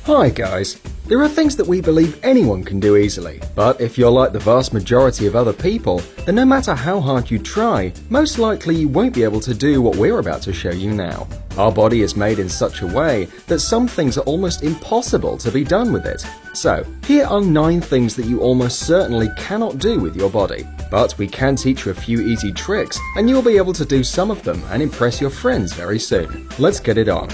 Hi guys! There are things that we believe anyone can do easily, but if you're like the vast majority of other people, then no matter how hard you try, most likely you won't be able to do what we're about to show you now. Our body is made in such a way that some things are almost impossible to be done with it. So, here are 9 things that you almost certainly cannot do with your body. But we can teach you a few easy tricks, and you'll be able to do some of them and impress your friends very soon. Let's get it on.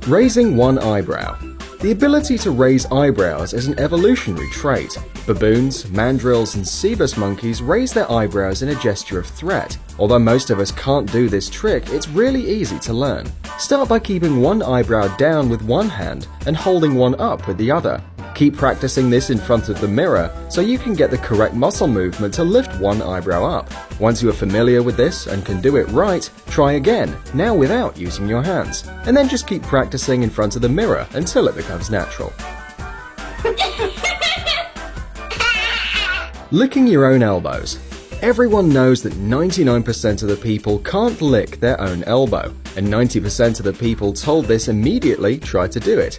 Raising one eyebrow. The ability to raise eyebrows is an evolutionary trait. Baboons, mandrills, and cebus monkeys raise their eyebrows in a gesture of threat. Although most of us can't do this trick, it's really easy to learn. Start by keeping one eyebrow down with one hand and holding one up with the other. Keep practicing this in front of the mirror so you can get the correct muscle movement to lift one eyebrow up. Once you are familiar with this and can do it right, try again, now without using your hands. And then just keep practicing in front of the mirror until it becomes natural. Licking your own elbows. Everyone knows that 99% of the people can't lick their own elbow, and 90% of the people told this immediately tried to do it.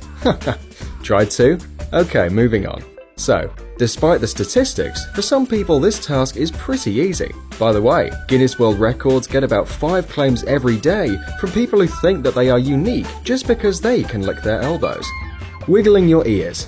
Tried to? Okay, moving on. So, despite the statistics, for some people this task is pretty easy. By the way, Guinness World Records get about 5 claims every day from people who think that they are unique just because they can lick their elbows. Wiggling your ears.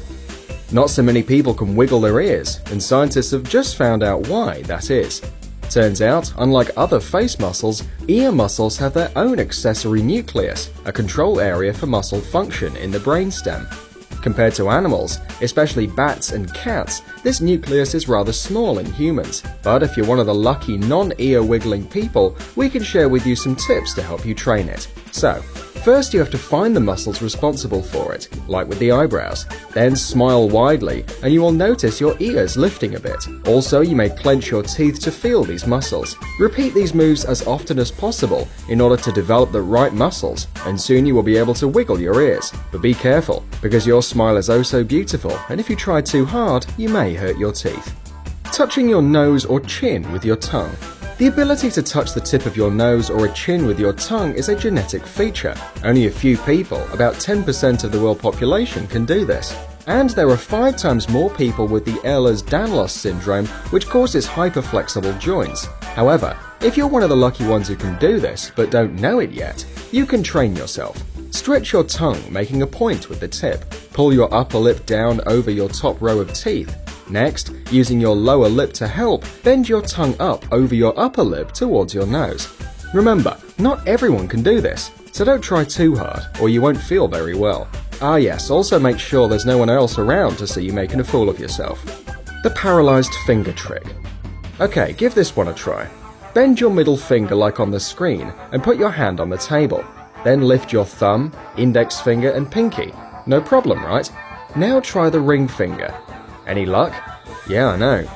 Not so many people can wiggle their ears, and scientists have just found out why that is. Turns out, unlike other face muscles, ear muscles have their own accessory nucleus, a control area for muscle function in the brainstem. Compared to animals, especially bats and cats, this nucleus is rather small in humans. But if you're one of the lucky non-ear wiggling people, we can share with you some tips to help you train it. So, first you have to find the muscles responsible for it, like with the eyebrows. Then smile widely, and you will notice your ears lifting a bit. Also, you may clench your teeth to feel these muscles. Repeat these moves as often as possible in order to develop the right muscles, and soon you will be able to wiggle your ears. But be careful, because your smile is oh so beautiful, and if you try too hard, you may hurt your teeth. Touching your nose or chin with your tongue. The ability to touch the tip of your nose or a chin with your tongue is a genetic feature. Only a few people, about 10% of the world population, can do this. And there are 5 times more people with the Ehlers-Danlos syndrome, which causes hyperflexible joints. However, if you're one of the lucky ones who can do this, but don't know it yet, you can train yourself. Stretch your tongue, making a point with the tip. Pull your upper lip down over your top row of teeth. Next, using your lower lip to help, bend your tongue up over your upper lip towards your nose. Remember, not everyone can do this, so don't try too hard, or you won't feel very well. Ah yes, also make sure there's no one else around to see you making a fool of yourself. The paralyzed finger trick. Okay, give this one a try. Bend your middle finger like on the screen, and put your hand on the table. Then lift your thumb, index finger, and pinky. No problem, right? Now try the ring finger. Any luck? Yeah, I know.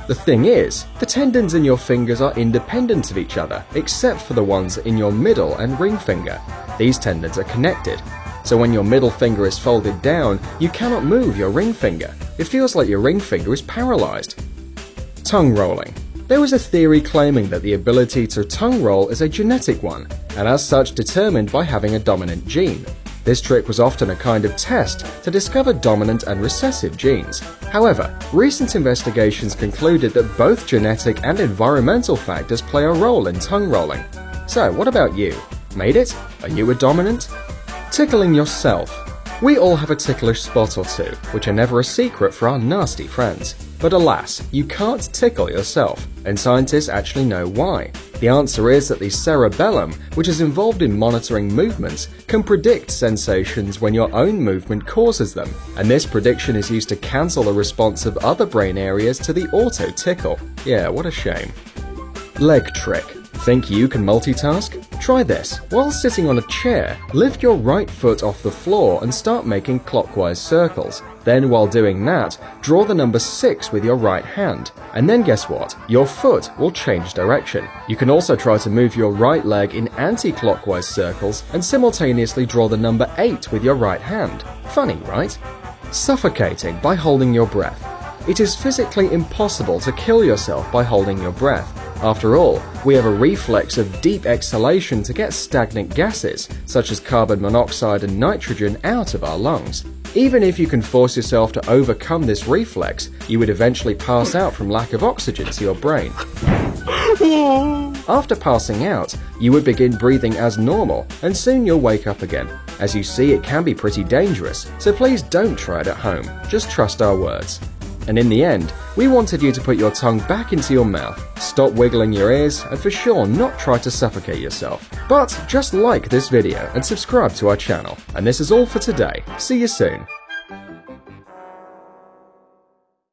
The thing is, the tendons in your fingers are independent of each other, except for the ones in your middle and ring finger. These tendons are connected. So when your middle finger is folded down, you cannot move your ring finger. It feels like your ring finger is paralyzed. Tongue rolling. There was a theory claiming that the ability to tongue roll is a genetic one, and as such determined by having a dominant gene. This trick was often a kind of test to discover dominant and recessive genes. However, recent investigations concluded that both genetic and environmental factors play a role in tongue rolling. So, what about you? Made it? Are you a dominant? Tickling yourself. We all have a ticklish spot or two, which are never a secret for our nasty friends. But alas, you can't tickle yourself, and scientists actually know why. The answer is that the cerebellum, which is involved in monitoring movements, can predict sensations when your own movement causes them, and this prediction is used to cancel the response of other brain areas to the auto-tickle. Yeah, what a shame. Leg trick. Think you can multitask? Try this. While sitting on a chair, lift your right foot off the floor and start making clockwise circles. Then while doing that, draw the number 6 with your right hand. And then guess what? Your foot will change direction. You can also try to move your right leg in anti-clockwise circles and simultaneously draw the number 8 with your right hand. Funny, right? Suffocating by holding your breath. It is physically impossible to kill yourself by holding your breath. After all, we have a reflex of deep exhalation to get stagnant gases, such as carbon monoxide and nitrogen, out of our lungs. Even if you can force yourself to overcome this reflex, you would eventually pass out from lack of oxygen to your brain. After passing out, you would begin breathing as normal, and soon you'll wake up again. As you see, it can be pretty dangerous, so please don't try it at home. Just trust our words. And in the end, we wanted you to put your tongue back into your mouth, stop wiggling your ears, and for sure not try to suffocate yourself. But just like this video and subscribe to our channel. And this is all for today. See you soon.